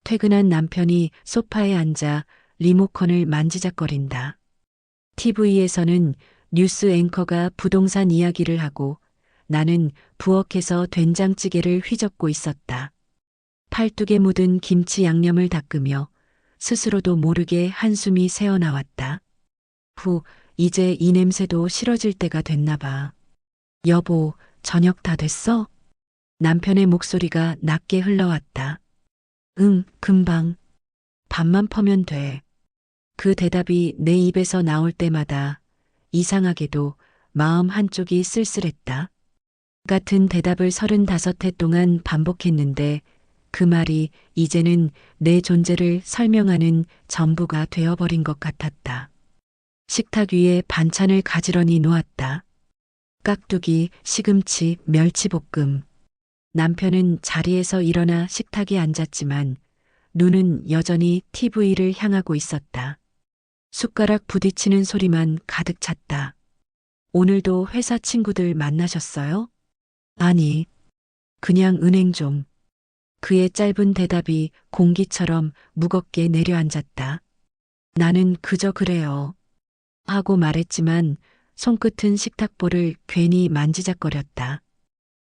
퇴근한 남편이 소파에 앉아 리모컨을 만지작거린다. TV에서는 뉴스 앵커가 부동산 이야기를 하고 나는 부엌에서 된장찌개를 휘젓고 있었다. 팔뚝에 묻은 김치 양념을 닦으며 스스로도 모르게 한숨이 새어나왔다. 이제 이 냄새도 싫어질 때가 됐나 봐. 여보, 저녁 다 됐어? 남편의 목소리가 낮게 흘러왔다. 응, 금방. 밥만 퍼면 돼. 그 대답이 내 입에서 나올 때마다 이상하게도 마음 한쪽이 쓸쓸했다. 같은 대답을 35해 동안 반복했는데 그 말이 이제는 내 존재를 설명하는 전부가 되어버린 것 같았다. 식탁 위에 반찬을 가지런히 놓았다. 깍두기, 시금치, 멸치볶음. 남편은 자리에서 일어나 식탁에 앉았지만 눈은 여전히 TV를 향하고 있었다. 숟가락 부딪히는 소리만 가득 찼다. 오늘도 회사 친구들 만나셨어요? 아니, 그냥 은행 좀. 그의 짧은 대답이 공기처럼 무겁게 내려앉았다. 나는 그저 그래요. 하고 말했지만 손끝은 식탁볼을 괜히 만지작거렸다.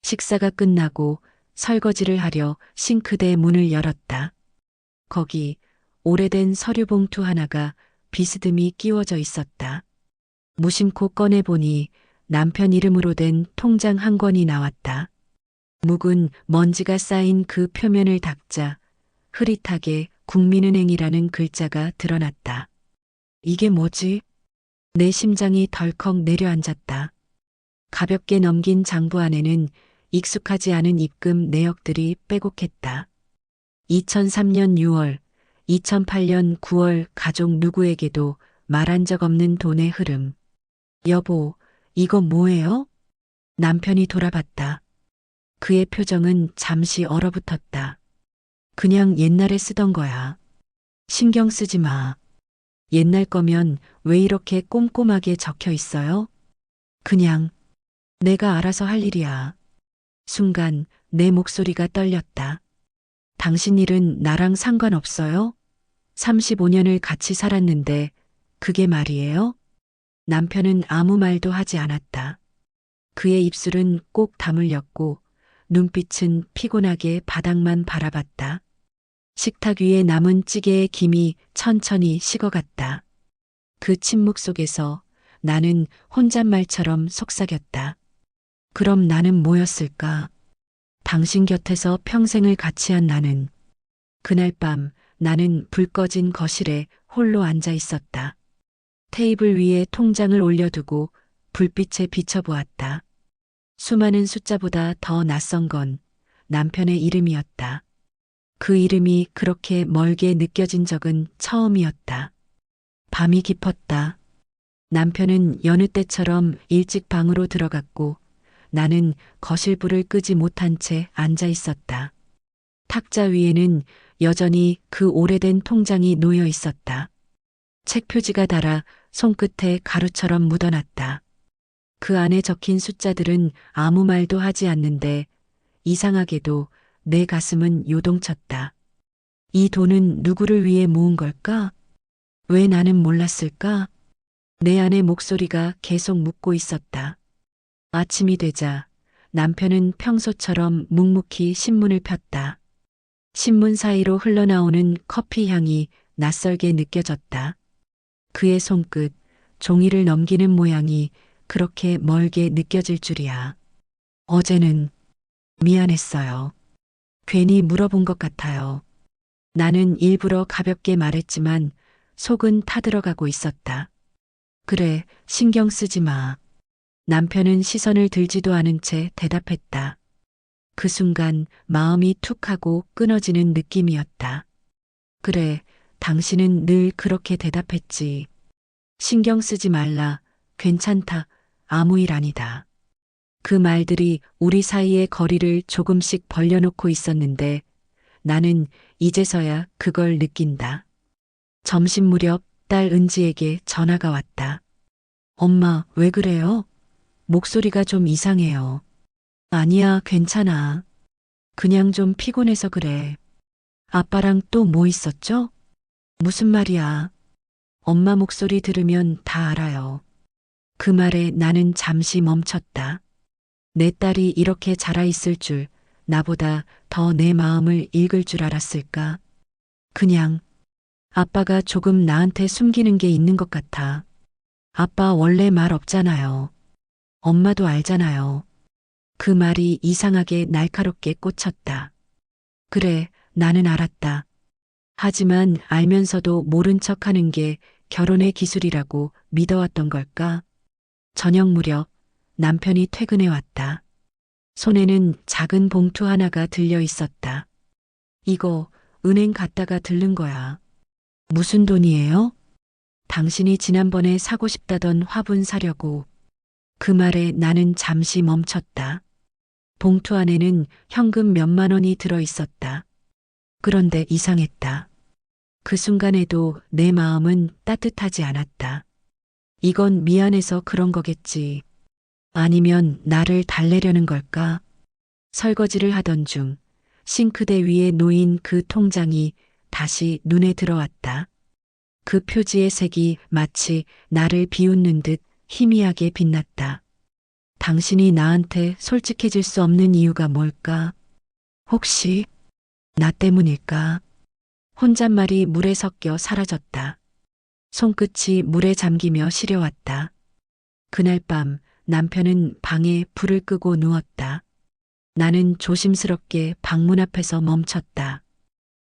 식사가 끝나고 설거지를 하려 싱크대 문을 열었다. 거기 오래된 서류 봉투 하나가 비스듬히 끼워져 있었다. 무심코 꺼내보니 남편 이름으로 된 통장 한 권이 나왔다. 묵은 먼지가 쌓인 그 표면을 닦자 흐릿하게 국민은행이라는 글자가 드러났다. 이게 뭐지? 내 심장이 덜컥 내려앉았다. 가볍게 넘긴 장부 안에는 익숙하지 않은 입금 내역들이 빼곡했다. 2003년 6월, 2008년 9월 가족 누구에게도 말한 적 없는 돈의 흐름. 여보, 이거 뭐예요? 남편이 돌아봤다. 그의 표정은 잠시 얼어붙었다. 그냥 옛날에 쓰던 거야. 신경 쓰지 마. 옛날 거면 왜 이렇게 꼼꼼하게 적혀 있어요? 그냥 내가 알아서 할 일이야. 순간 내 목소리가 떨렸다. 당신 일은 나랑 상관없어요? 35년을 같이 살았는데 그게 말이에요? 남편은 아무 말도 하지 않았다. 그의 입술은 꼭 다물렸고 눈빛은 피곤하게 바닥만 바라봤다. 식탁 위에 남은 찌개의 김이 천천히 식어갔다. 그 침묵 속에서 나는 혼잣말처럼 속삭였다. 그럼 나는 뭐였을까? 당신 곁에서 평생을 같이 한 나는. 그날 밤 나는 불 꺼진 거실에 홀로 앉아 있었다. 테이블 위에 통장을 올려두고 불빛에 비춰보았다. 수많은 숫자보다 더 낯선 건 남편의 이름이었다. 그 이름이 그렇게 멀게 느껴진 적은 처음이었다. 밤이 깊었다. 남편은 여느 때처럼 일찍 방으로 들어갔고 나는 거실 불을 끄지 못한 채 앉아 있었다. 탁자 위에는 여전히 그 오래된 통장이 놓여 있었다. 책 표지가 달아 손끝에 가루처럼 묻어났다. 그 안에 적힌 숫자들은 아무 말도 하지 않는데 이상하게도 내 가슴은 요동쳤다. 이 돈은 누구를 위해 모은 걸까? 왜 나는 몰랐을까? 내 안의 목소리가 계속 묻고 있었다. 아침이 되자 남편은 평소처럼 묵묵히 신문을 폈다. 신문 사이로 흘러나오는 커피 향이 낯설게 느껴졌다. 그의 손끝, 종이를 넘기는 모양이 그렇게 멀게 느껴질 줄이야. 어제는 미안했어요. 괜히 물어본 것 같아요. 나는 일부러 가볍게 말했지만 속은 타들어가고 있었다. 그래, 신경 쓰지 마. 남편은 시선을 들지도 않은 채 대답했다. 그 순간 마음이 툭 하고 끊어지는 느낌이었다. 그래, 당신은 늘 그렇게 대답했지. 신경 쓰지 말라. 괜찮다. 아무 일 아니다. 그 말들이 우리 사이의 거리를 조금씩 벌려놓고 있었는데 나는 이제서야 그걸 느낀다. 점심 무렵 딸 은지에게 전화가 왔다. 엄마, 왜 그래요? 목소리가 좀 이상해요. 아니야, 괜찮아. 그냥 좀 피곤해서 그래. 아빠랑 또 뭐 있었죠? 무슨 말이야? 엄마 목소리 들으면 다 알아요. 그 말에 나는 잠시 멈췄다. 내 딸이 이렇게 자라있을 줄, 나보다 더 내 마음을 읽을 줄 알았을까? 그냥 아빠가 조금 나한테 숨기는 게 있는 것 같아. 아빠 원래 말 없잖아요. 엄마도 알잖아요. 그 말이 이상하게 날카롭게 꽂혔다. 그래, 나는 알았다. 하지만 알면서도 모른 척 하는 게 결혼의 기술이라고 믿어왔던 걸까? 저녁 무렵 남편이 퇴근해 왔다. 손에는 작은 봉투 하나가 들려 있었다. 이거 은행 갔다가 들른 거야. 무슨 돈이에요? 당신이 지난번에 사고 싶다던 화분 사려고. 그 말에 나는 잠시 멈췄다. 봉투 안에는 현금 몇만 원이 들어 있었다. 그런데 이상했다. 그 순간에도 내 마음은 따뜻하지 않았다. 이건 미안해서 그런 거겠지. 아니면 나를 달래려는 걸까? 설거지를 하던 중 싱크대 위에 놓인 그 통장이 다시 눈에 들어왔다. 그 표지의 색이 마치 나를 비웃는 듯 희미하게 빛났다. 당신이 나한테 솔직해질 수 없는 이유가 뭘까? 혹시 나 때문일까? 혼잣말이 물에 섞여 사라졌다. 손끝이 물에 잠기며 시려왔다. 그날 밤 남편은 방에 불을 끄고 누웠다. 나는 조심스럽게 방문 앞에서 멈췄다.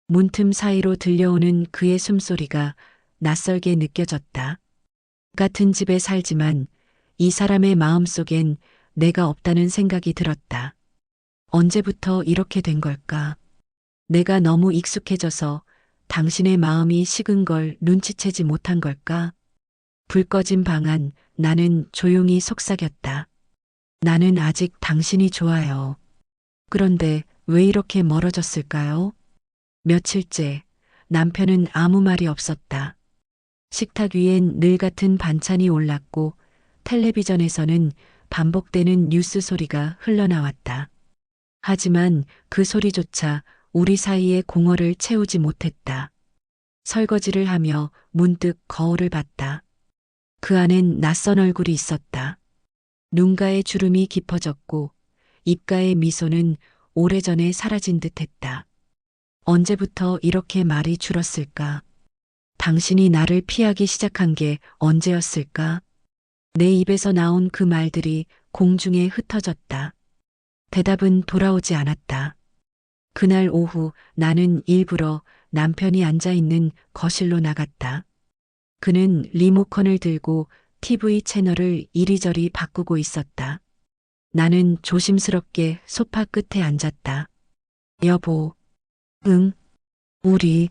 문틈 사이로 들려오는 그의 숨소리가 낯설게 느껴졌다. 같은 집에 살지만 이 사람의 마음속엔 내가 없다는 생각이 들었다. 언제부터 이렇게 된 걸까? 내가 너무 익숙해져서 당신의 마음이 식은 걸 눈치채지 못한 걸까? 불 꺼진 방 안 나는 조용히 속삭였다. 나는 아직 당신이 좋아요. 그런데 왜 이렇게 멀어졌을까요? 며칠째 남편은 아무 말이 없었다. 식탁 위엔 늘 같은 반찬이 올랐고 텔레비전에서는 반복되는 뉴스 소리가 흘러나왔다. 하지만 그 소리조차 우리 사이의 공허를 채우지 못했다. 설거지를 하며 문득 거울을 봤다. 그 안엔 낯선 얼굴이 있었다. 눈가의 주름이 깊어졌고 입가의 미소는 오래전에 사라진 듯했다. 언제부터 이렇게 말이 줄었을까? 당신이 나를 피하기 시작한 게 언제였을까? 내 입에서 나온 그 말들이 공중에 흩어졌다. 대답은 돌아오지 않았다. 그날 오후 나는 일부러 남편이 앉아 있는 거실로 나갔다. 그는 리모컨을 들고 TV 채널을 이리저리 바꾸고 있었다. 나는 조심스럽게 소파 끝에 앉았다. 여보, 응, 우리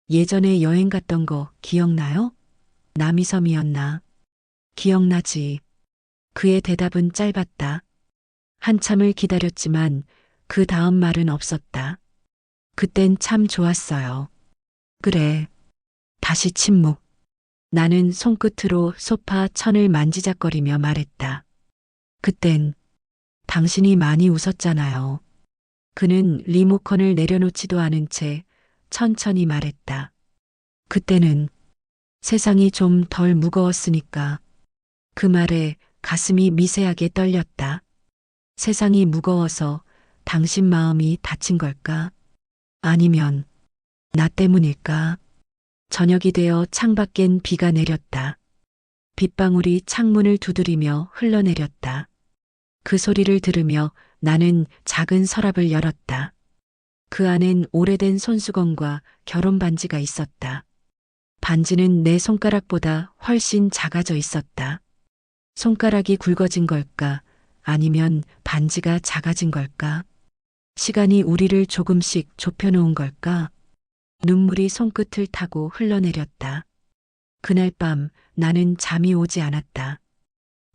예전에 여행 갔던 거 기억나요? 남이섬이었나? 기억나지. 그의 대답은 짧았다. 한참을 기다렸지만 그 다음 말은 없었다. 그땐 참 좋았어요. 그래. 다시 침묵. 나는 손끝으로 소파 천을 만지작거리며 말했다. 그땐 당신이 많이 웃었잖아요. 그는 리모컨을 내려놓지도 않은 채 천천히 말했다. 그때는 세상이 좀 덜 무거웠으니까. 그 말에 가슴이 미세하게 떨렸다. 세상이 무거워서 당신 마음이 다친 걸까? 아니면 나 때문일까? 저녁이 되어 창밖엔 비가 내렸다. 빗방울이 창문을 두드리며 흘러내렸다. 그 소리를 들으며 나는 작은 서랍을 열었다. 그 안엔 오래된 손수건과 결혼 반지가 있었다. 반지는 내 손가락보다 훨씬 작아져 있었다. 손가락이 굵어진 걸까? 아니면 반지가 작아진 걸까? 시간이 우리를 조금씩 좁혀놓은 걸까? 눈물이 손끝을 타고 흘러내렸다. 그날 밤 나는 잠이 오지 않았다.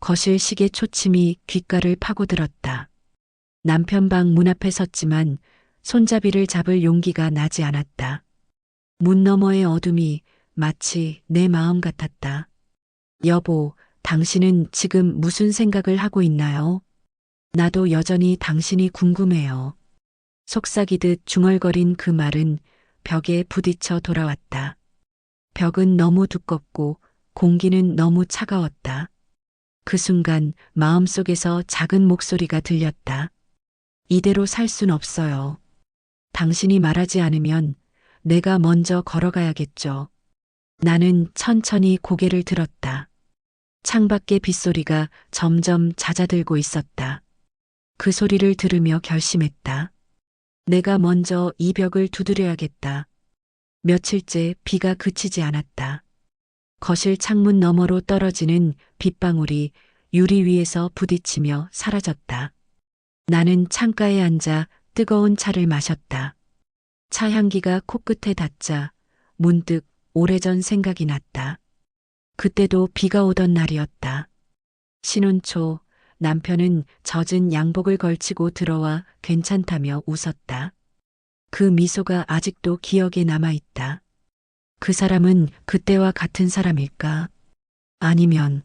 거실 시계 초침이 귓가를 파고들었다. 남편 방 문 앞에 섰지만 손잡이를 잡을 용기가 나지 않았다. 문 너머의 어둠이 마치 내 마음 같았다. 여보, 당신은 지금 무슨 생각을 하고 있나요? 나도 여전히 당신이 궁금해요. 속삭이듯 중얼거린 그 말은 벽에 부딪혀 돌아왔다. 벽은 너무 두껍고 공기는 너무 차가웠다. 그 순간 마음속에서 작은 목소리가 들렸다. 이대로 살 순 없어요. 당신이 말하지 않으면 내가 먼저 걸어가야겠죠. 나는 천천히 고개를 들었다. 창밖의 빗소리가 점점 잦아들고 있었다. 그 소리를 들으며 결심했다. 내가 먼저 이 벽을 두드려야겠다. 며칠째 비가 그치지 않았다. 거실 창문 너머로 떨어지는 빗방울이 유리 위에서 부딪히며 사라졌다. 나는 창가에 앉아 뜨거운 차를 마셨다. 차 향기가 코끝에 닿자 문득 오래전 생각이 났다. 그때도 비가 오던 날이었다. 신혼 초 남편은 젖은 양복을 걸치고 들어와 괜찮다며 웃었다. 그 미소가 아직도 기억에 남아있다. 그 사람은 그때와 같은 사람일까? 아니면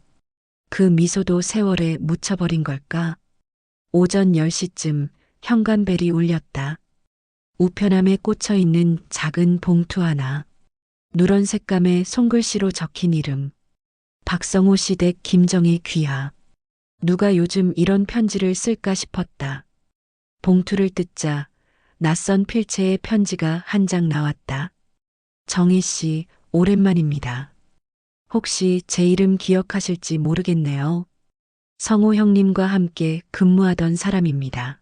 그 미소도 세월에 묻혀버린 걸까? 오전 10시쯤 현관벨이 울렸다. 우편함에 꽂혀 있는 작은 봉투 하나. 누런 색감의 손글씨로 적힌 이름. 박성호 씨 댁 김정희 귀하. 누가 요즘 이런 편지를 쓸까 싶었다. 봉투를 뜯자 낯선 필체의 편지가 한 장 나왔다. 정희 씨, 오랜만입니다. 혹시 제 이름 기억하실지 모르겠네요. 성호 형님과 함께 근무하던 사람입니다.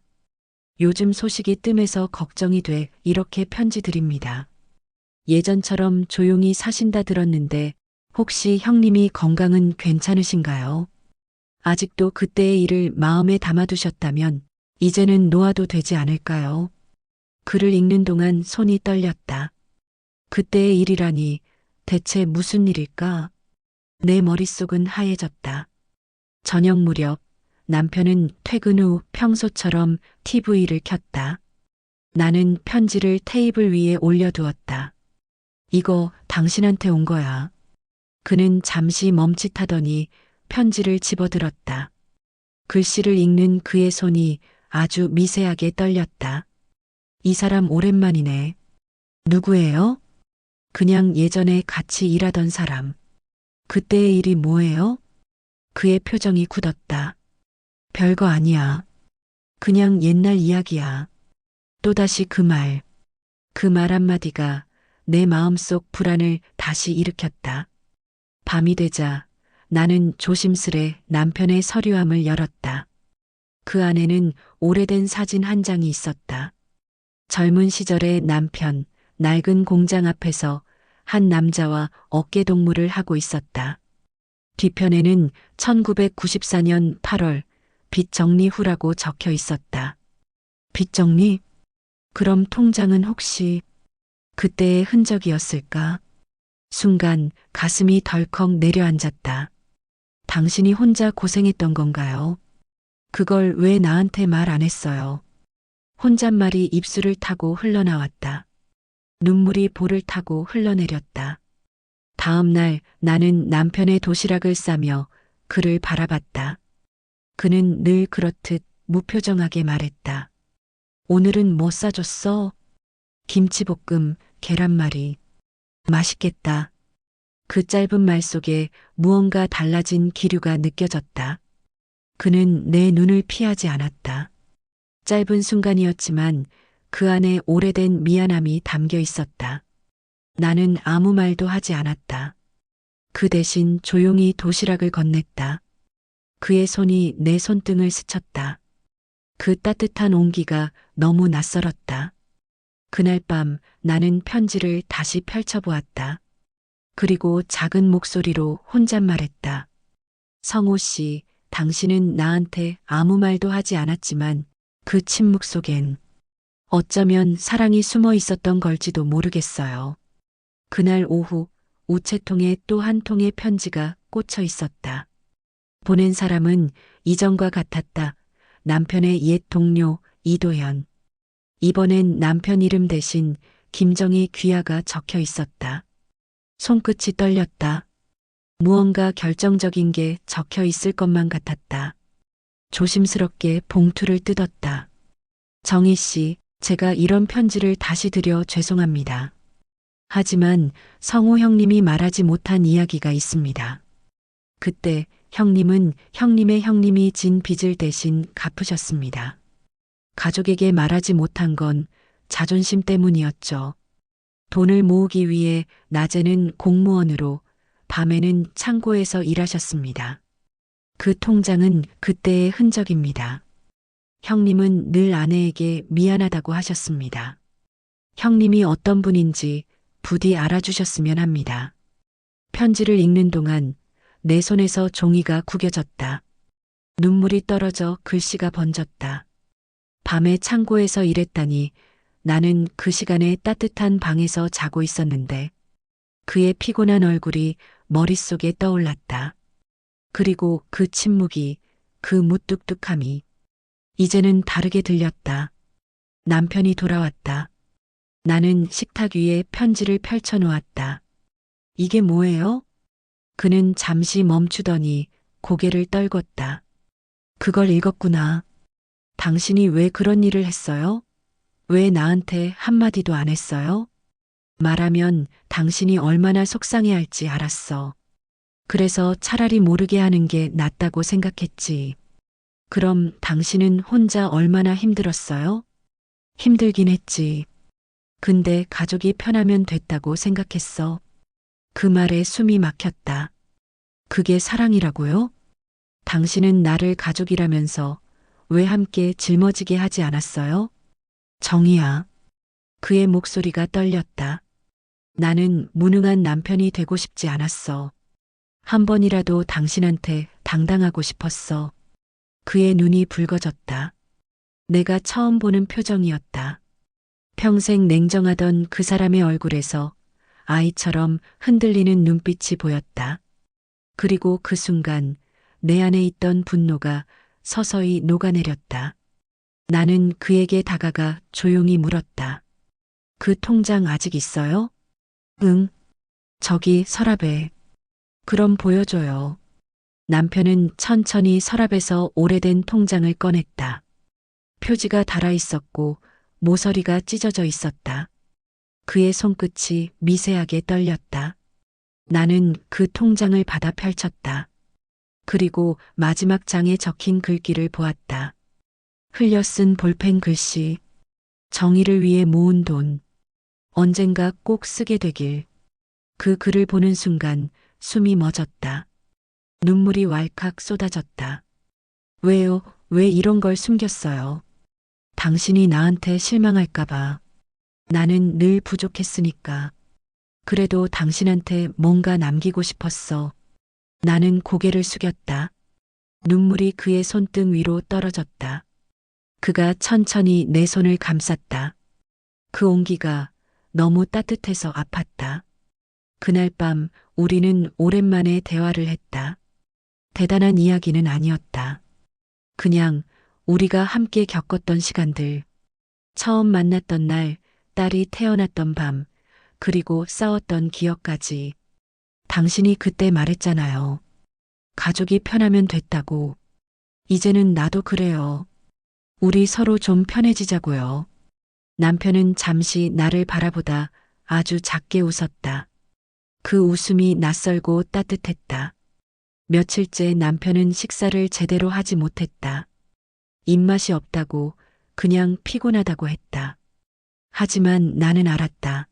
요즘 소식이 뜸해서 걱정이 돼 이렇게 편지 드립니다. 예전처럼 조용히 사신다 들었는데 혹시 형님이 건강은 괜찮으신가요? 아직도 그때의 일을 마음에 담아두셨다면 이제는 놓아도 되지 않을까요? 글을 읽는 동안 손이 떨렸다. 그때의 일이라니 대체 무슨 일일까? 내 머릿속은 하얘졌다. 저녁 무렵 남편은 퇴근 후 평소처럼 TV를 켰다. 나는 편지를 테이블 위에 올려두었다. 이거 당신한테 온 거야. 그는 잠시 멈칫하더니 편지를 집어들었다. 글씨를 읽는 그의 손이 아주 미세하게 떨렸다. 이 사람 오랜만이네. 누구예요? 그냥 예전에 같이 일하던 사람. 그때의 일이 뭐예요? 그의 표정이 굳었다. 별거 아니야. 그냥 옛날 이야기야. 또다시 그 말. 그 말 한마디가 내 마음속 불안을 다시 일으켰다. 밤이 되자 나는 조심스레 남편의 서류함을 열었다. 그 안에는 오래된 사진 한 장이 있었다. 젊은 시절의 남편, 낡은 공장 앞에서 한 남자와 어깨동무를 하고 있었다. 뒤편에는 1994년 8월 빚 정리 후라고 적혀 있었다. 빚 정리? 그럼 통장은 혹시 그때의 흔적이었을까? 순간 가슴이 덜컥 내려앉았다. 당신이 혼자 고생했던 건가요? 그걸 왜 나한테 말 안 했어요? 혼잣말이 입술을 타고 흘러나왔다. 눈물이 볼을 타고 흘러내렸다. 다음 날 나는 남편의 도시락을 싸며 그를 바라봤다. 그는 늘 그렇듯 무표정하게 말했다. 오늘은 뭐 싸줬어? 김치볶음, 계란말이. 맛있겠다. 그 짧은 말 속에 무언가 달라진 기류가 느껴졌다. 그는 내 눈을 피하지 않았다. 짧은 순간이었지만 그 안에 오래된 미안함이 담겨 있었다. 나는 아무 말도 하지 않았다. 그 대신 조용히 도시락을 건넸다. 그의 손이 내 손등을 스쳤다. 그 따뜻한 온기가 너무 낯설었다. 그날 밤 나는 편지를 다시 펼쳐보았다. 그리고 작은 목소리로 혼잣말했다. 성호 씨, 당신은 나한테 아무 말도 하지 않았지만 그 침묵 속엔 어쩌면 사랑이 숨어 있었던 걸지도 모르겠어요. 그날 오후 우체통에 또 한 통의 편지가 꽂혀 있었다. 보낸 사람은 이전과 같았다. 남편의 옛 동료 이도현. 이번엔 남편 이름 대신 김정희 귀하가 적혀 있었다. 손끝이 떨렸다. 무언가 결정적인 게 적혀 있을 것만 같았다. 조심스럽게 봉투를 뜯었다. 정희 씨, 제가 이런 편지를 다시 드려 죄송합니다. 하지만 성호 형님이 말하지 못한 이야기가 있습니다. 그때 형님은 형님의 형님이 진 빚을 대신 갚으셨습니다. 가족에게 말하지 못한 건 자존심 때문이었죠. 돈을 모으기 위해 낮에는 공무원으로, 밤에는 창고에서 일하셨습니다. 그 통장은 그때의 흔적입니다. 형님은 늘 아내에게 미안하다고 하셨습니다. 형님이 어떤 분인지 부디 알아주셨으면 합니다. 편지를 읽는 동안 내 손에서 종이가 구겨졌다. 눈물이 떨어져 글씨가 번졌다. 밤에 창고에서 일했다니 나는 그 시간에 따뜻한 방에서 자고 있었는데 그의 피곤한 얼굴이 머릿속에 떠올랐다. 그리고 그 침묵이, 그 무뚝뚝함이 이제는 다르게 들렸다. 남편이 돌아왔다. 나는 식탁 위에 편지를 펼쳐놓았다. 이게 뭐예요? 그는 잠시 멈추더니 고개를 떨궜다. 그걸 읽었구나. 당신이 왜 그런 일을 했어요? 왜 나한테 한마디도 안 했어요? 말하면 당신이 얼마나 속상해할지 알았어. 그래서 차라리 모르게 하는 게 낫다고 생각했지. 그럼 당신은 혼자 얼마나 힘들었어요? 힘들긴 했지. 근데 가족이 편하면 됐다고 생각했어. 그 말에 숨이 막혔다. 그게 사랑이라고요? 당신은 나를 가족이라면서 왜 함께 짊어지게 하지 않았어요? 정이야. 그의 목소리가 떨렸다. 나는 무능한 남편이 되고 싶지 않았어. 한 번이라도 당신한테 당당하고 싶었어. 그의 눈이 붉어졌다. 내가 처음 보는 표정이었다. 평생 냉정하던 그 사람의 얼굴에서 아이처럼 흔들리는 눈빛이 보였다. 그리고 그 순간 내 안에 있던 분노가 서서히 녹아내렸다. 나는 그에게 다가가 조용히 물었다. 그 통장 아직 있어요? 응. 저기 서랍에. 그럼 보여줘요. 남편은 천천히 서랍에서 오래된 통장을 꺼냈다. 표지가 달아 있었고 모서리가 찢어져 있었다. 그의 손끝이 미세하게 떨렸다. 나는 그 통장을 받아 펼쳤다. 그리고 마지막 장에 적힌 글귀를 보았다. 흘려 쓴 볼펜 글씨. 정의를 위해 모은 돈. 언젠가 꼭 쓰게 되길. 그 글을 보는 순간 숨이 멎었다. 눈물이 왈칵 쏟아졌다. 왜요? 왜 이런 걸 숨겼어요? 당신이 나한테 실망할까봐. 나는 늘 부족했으니까. 그래도 당신한테 뭔가 남기고 싶었어. 나는 고개를 숙였다. 눈물이 그의 손등 위로 떨어졌다. 그가 천천히 내 손을 감쌌다. 그 온기가 너무 따뜻해서 아팠다. 그날 밤 우리는 오랜만에 대화를 했다. 대단한 이야기는 아니었다. 그냥 우리가 함께 겪었던 시간들. 처음 만났던 날, 딸이 태어났던 밤, 그리고 싸웠던 기억까지. 당신이 그때 말했잖아요. 가족이 편하면 됐다고. 이제는 나도 그래요. 우리 서로 좀 편해지자고요. 남편은 잠시 나를 바라보다 아주 작게 웃었다. 그 웃음이 낯설고 따뜻했다. 며칠째 남편은 식사를 제대로 하지 못했다. 입맛이 없다고, 그냥 피곤하다고 했다. 하지만 나는 알았다.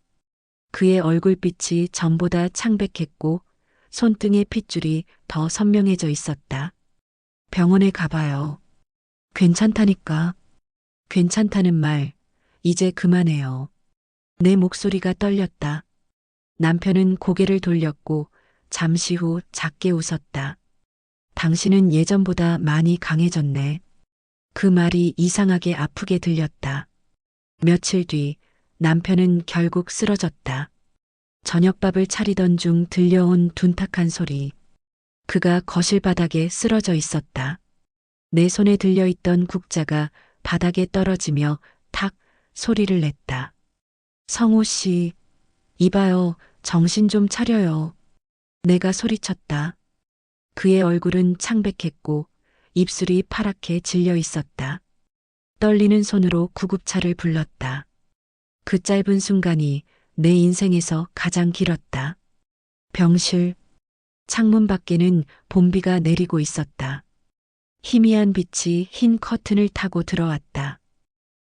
그의 얼굴빛이 전보다 창백했고 손등의 핏줄이 더 선명해져 있었다. 병원에 가봐요. 괜찮다니까. 괜찮다는 말, 이제 그만해요. 내 목소리가 떨렸다. 남편은 고개를 돌렸고 잠시 후 작게 웃었다. 당신은 예전보다 많이 강해졌네. 그 말이 이상하게 아프게 들렸다. 며칠 뒤 남편은 결국 쓰러졌다. 저녁밥을 차리던 중 들려온 둔탁한 소리. 그가 거실 바닥에 쓰러져 있었다. 내 손에 들려있던 국자가 바닥에 떨어지며 탁 소리를 냈다. 성호 씨, 이봐요, 정신 좀 차려요. 내가 소리쳤다. 그의 얼굴은 창백했고 입술이 파랗게 질려 있었다. 떨리는 손으로 구급차를 불렀다. 그 짧은 순간이 내 인생에서 가장 길었다. 병실. 창문 밖에는 봄비가 내리고 있었다. 희미한 빛이 흰 커튼을 타고 들어왔다.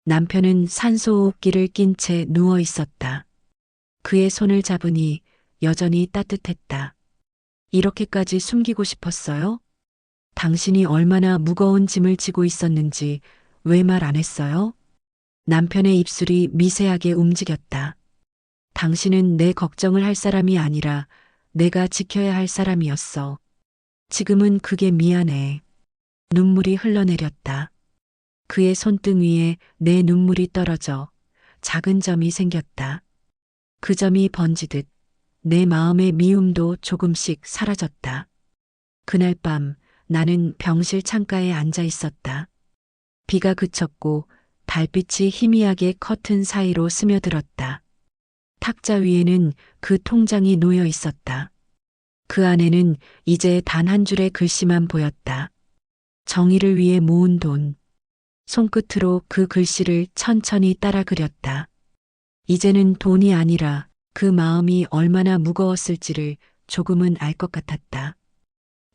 남편은 산소호흡기를 낀 채 누워 있었다. 그의 손을 잡으니 여전히 따뜻했다. 이렇게까지 숨기고 싶었어요? 당신이 얼마나 무거운 짐을 지고 있었는지 왜 말 안 했어요? 남편의 입술이 미세하게 움직였다. 당신은 내 걱정을 할 사람이 아니라 내가 지켜야 할 사람이었어. 지금은 그게 미안해. 눈물이 흘러내렸다. 그의 손등 위에 내 눈물이 떨어져 작은 점이 생겼다. 그 점이 번지듯 내 마음의 미움도 조금씩 사라졌다. 그날 밤 나는 병실 창가에 앉아 있었다. 비가 그쳤고 달빛이 희미하게 커튼 사이로 스며들었다. 탁자 위에는 그 통장이 놓여 있었다. 그 안에는 이제 단 한 줄의 글씨만 보였다. 정의를 위해 모은 돈. 손끝으로 그 글씨를 천천히 따라 그렸다. 이제는 돈이 아니라 그 마음이 얼마나 무거웠을지를 조금은 알 것 같았다.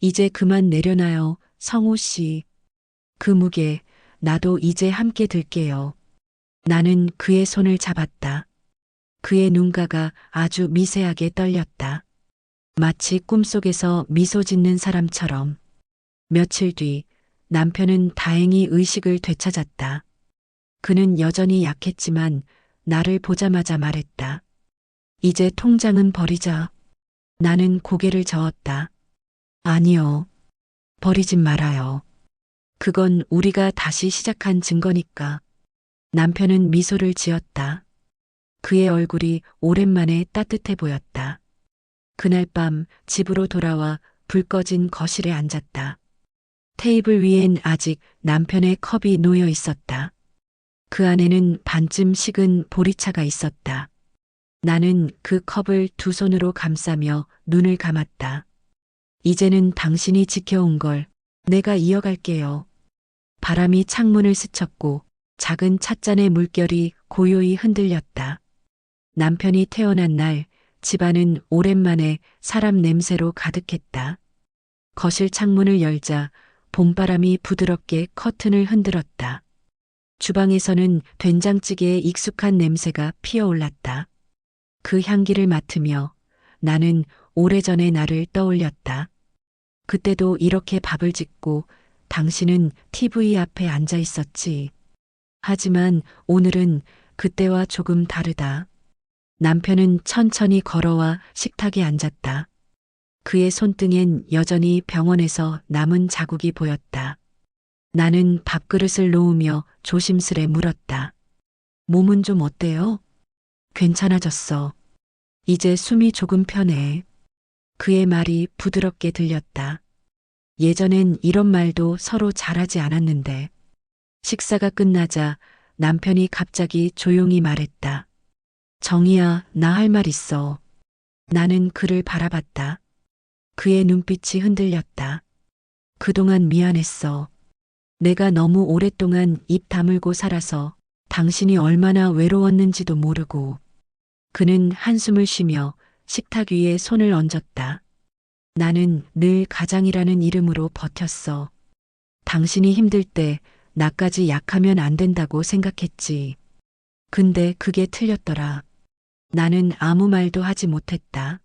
이제 그만 내려놔요, 성우 씨. 그 무게, 나도 이제 함께 들게요. 나는 그의 손을 잡았다. 그의 눈가가 아주 미세하게 떨렸다. 마치 꿈속에서 미소 짓는 사람처럼. 며칠 뒤 남편은 다행히 의식을 되찾았다. 그는 여전히 약했지만 나를 보자마자 말했다. 이제 통장은 버리자. 나는 고개를 저었다. 아니요. 버리진 말아요. 그건 우리가 다시 시작한 증거니까. 남편은 미소를 지었다. 그의 얼굴이 오랜만에 따뜻해 보였다. 그날 밤 집으로 돌아와 불 꺼진 거실에 앉았다. 테이블 위엔 아직 남편의 컵이 놓여 있었다. 그 안에는 반쯤 식은 보리차가 있었다. 나는 그 컵을 두 손으로 감싸며 눈을 감았다. 이제는 당신이 지켜온 걸 내가 이어갈게요. 바람이 창문을 스쳤고 작은 찻잔의 물결이 고요히 흔들렸다. 남편이 태어난 날 집안은 오랜만에 사람 냄새로 가득했다. 거실 창문을 열자 봄바람이 부드럽게 커튼을 흔들었다. 주방에서는 된장찌개의 익숙한 냄새가 피어올랐다. 그 향기를 맡으며 나는 오래전의 나를 떠올렸다. 그때도 이렇게 밥을 짓고 당신은 TV 앞에 앉아 있었지. 하지만 오늘은 그때와 조금 다르다. 남편은 천천히 걸어와 식탁에 앉았다. 그의 손등엔 여전히 병원에서 남은 자국이 보였다. 나는 밥그릇을 놓으며 조심스레 물었다. 몸은 좀 어때요? 괜찮아졌어. 이제 숨이 조금 편해. 그의 말이 부드럽게 들렸다. 예전엔 이런 말도 서로 잘하지 않았는데. 식사가 끝나자 남편이 갑자기 조용히 말했다. 정희야, 나 할 말 있어. 나는 그를 바라봤다. 그의 눈빛이 흔들렸다. 그동안 미안했어. 내가 너무 오랫동안 입 다물고 살아서 당신이 얼마나 외로웠는지도 모르고. 그는 한숨을 쉬며 식탁 위에 손을 얹었다. 나는 늘 가장이라는 이름으로 버텼어. 당신이 힘들 때 나까지 약하면 안 된다고 생각했지. 근데 그게 틀렸더라. 나는 아무 말도 하지 못했다.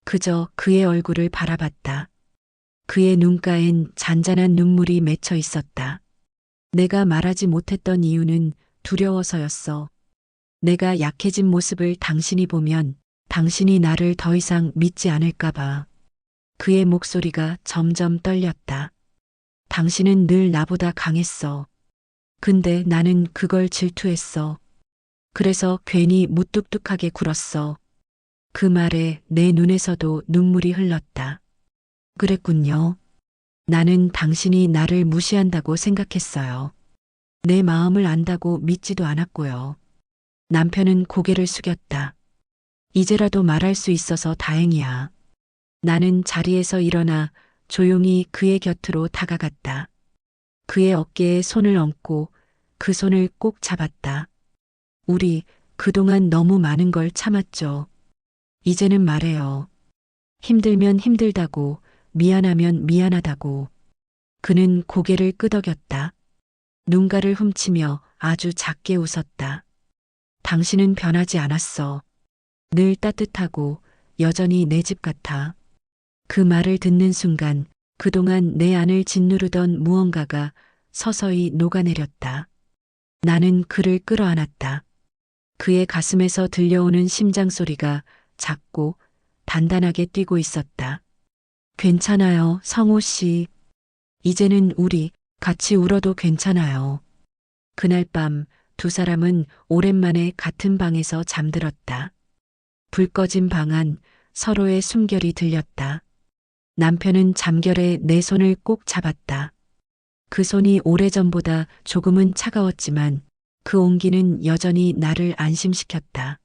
그저 그의 얼굴을 바라봤다. 그의 눈가엔 잔잔한 눈물이 맺혀 있었다. 내가 말하지 못했던 이유는 두려워서였어. 내가 약해진 모습을 당신이 보면 당신이 나를 더 이상 믿지 않을까봐. 그의 목소리가 점점 떨렸다. 당신은 늘 나보다 강했어. 근데 나는 그걸 질투했어. 그래서 괜히 무뚝뚝하게 굴었어. 그 말에 내 눈에서도 눈물이 흘렀다. 그랬군요. 나는 당신이 나를 무시한다고 생각했어요. 내 마음을 안다고 믿지도 않았고요. 남편은 고개를 숙였다. 이제라도 말할 수 있어서 다행이야. 나는 자리에서 일어나 조용히 그의 곁으로 다가갔다. 그의 어깨에 손을 얹고 그 손을 꼭 잡았다. 우리 그동안 너무 많은 걸 참았죠. 이제는 말해요. 힘들면 힘들다고, 미안하면 미안하다고. 그는 고개를 끄덕였다. 눈가를 훔치며 아주 작게 웃었다. 당신은 변하지 않았어. 늘 따뜻하고 여전히 내 집 같아. 그 말을 듣는 순간 그동안 내 안을 짓누르던 무언가가 서서히 녹아내렸다. 나는 그를 끌어안았다. 그의 가슴에서 들려오는 심장 소리가 작고 단단하게 뛰고 있었다. 괜찮아요, 성호 씨. 이제는 우리 같이 울어도 괜찮아요. 그날 밤 두 사람은 오랜만에 같은 방에서 잠들었다. 불 꺼진 방 안 서로의 숨결이 들렸다. 남편은 잠결에 내 손을 꼭 잡았다. 그 손이 오래전보다 조금은 차가웠지만 그 온기는 여전히 나를 안심시켰다.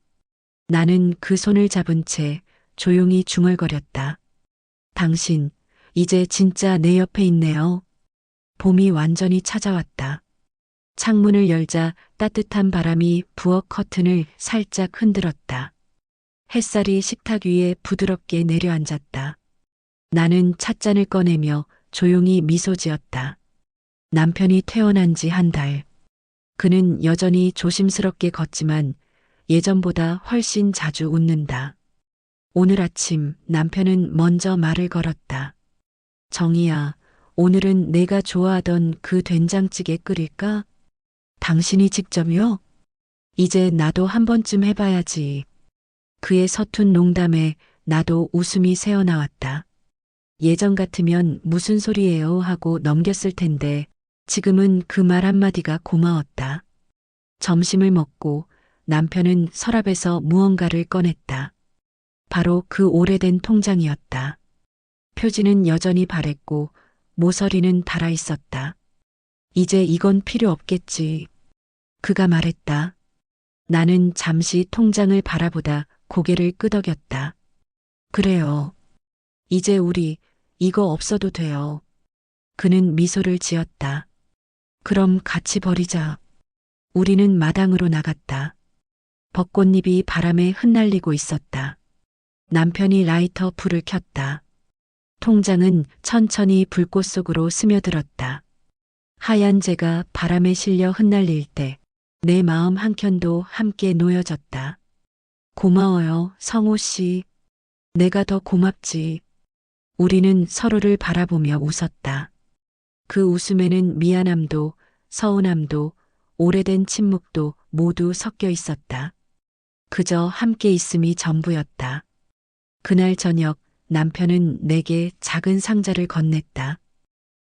나는 그 손을 잡은 채 조용히 중얼거렸다. 당신, 이제 진짜 내 옆에 있네요. 봄이 완전히 찾아왔다. 창문을 열자 따뜻한 바람이 부엌 커튼을 살짝 흔들었다. 햇살이 식탁 위에 부드럽게 내려앉았다. 나는 찻잔을 꺼내며 조용히 미소 지었다. 남편이 태어난 지 한 달. 그는 여전히 조심스럽게 걷지만 예전보다 훨씬 자주 웃는다. 오늘 아침 남편은 먼저 말을 걸었다. 정희야, 오늘은 내가 좋아하던 그 된장찌개 끓일까? 당신이 직접요? 이제 나도 한 번쯤 해봐야지. 그의 서툰 농담에 나도 웃음이 새어나왔다. 예전 같으면 무슨 소리예요 하고 넘겼을 텐데 지금은 그 말 한마디가 고마웠다. 점심을 먹고 남편은 서랍에서 무언가를 꺼냈다. 바로 그 오래된 통장이었다. 표지는 여전히 바랬고 모서리는 달아 있었다. 이제 이건 필요 없겠지. 그가 말했다. 나는 잠시 통장을 바라보다 고개를 끄덕였다. 그래요. 이제 우리 이거 없어도 돼요. 그는 미소를 지었다. 그럼 같이 버리자. 우리는 마당으로 나갔다. 벚꽃잎이 바람에 흩날리고 있었다. 남편이 라이터 불을 켰다. 통장은 천천히 불꽃 속으로 스며들었다. 하얀 재가 바람에 실려 흩날릴 때 내 마음 한켠도 함께 놓여졌다. 고마워요, 성호 씨. 내가 더 고맙지. 우리는 서로를 바라보며 웃었다. 그 웃음에는 미안함도, 서운함도, 오래된 침묵도 모두 섞여 있었다. 그저 함께 있음이 전부였다. 그날 저녁 남편은 내게 작은 상자를 건넸다.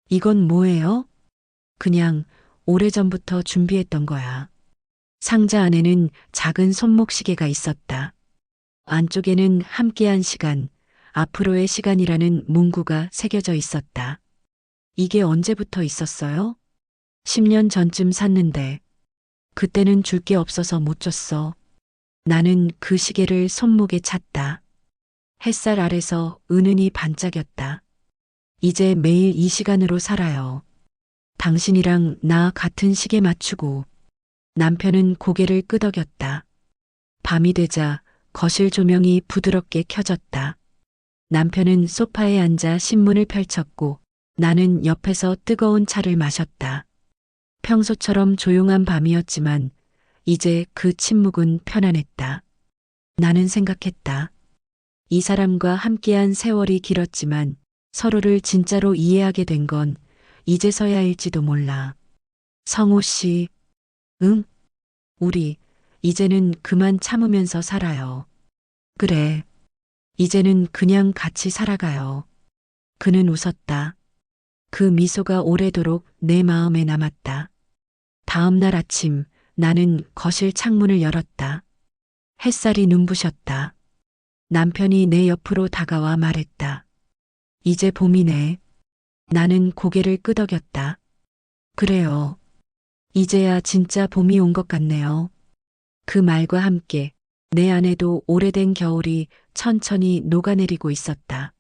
이건 뭐예요? 그냥 오래전부터 준비했던 거야. 상자 안에는 작은 손목시계가 있었다. 안쪽에는 함께한 시간, 앞으로의 시간이라는 문구가 새겨져 있었다. 이게 언제부터 있었어요? 10년 전쯤 샀는데 그때는 줄 게 없어서 못 줬어. 나는 그 시계를 손목에 찼다. 햇살 아래서 은은히 반짝였다. 이제 매일 이 시간으로 살아요. 당신이랑 나 같은 시계 맞추고. 남편은 고개를 끄덕였다. 밤이 되자 거실 조명이 부드럽게 켜졌다. 남편은 소파에 앉아 신문을 펼쳤고 나는 옆에서 뜨거운 차를 마셨다. 평소처럼 조용한 밤이었지만 이제 그 침묵은 편안했다. 나는 생각했다. 이 사람과 함께한 세월이 길었지만 서로를 진짜로 이해하게 된 건 이제서야일지도 몰라. 성호 씨, 응? 우리 이제는 그만 참으면서 살아요. 그래. 이제는 그냥 같이 살아가요. 그는 웃었다. 그 미소가 오래도록 내 마음에 남았다. 다음 날 아침 나는 거실 창문을 열었다. 햇살이 눈부셨다. 남편이 내 옆으로 다가와 말했다. 이제 봄이네. 나는 고개를 끄덕였다. 그래요. 이제야 진짜 봄이 온 것 같네요. 그 말과 함께 내 안에도 오래된 겨울이 천천히 녹아내리고 있었다.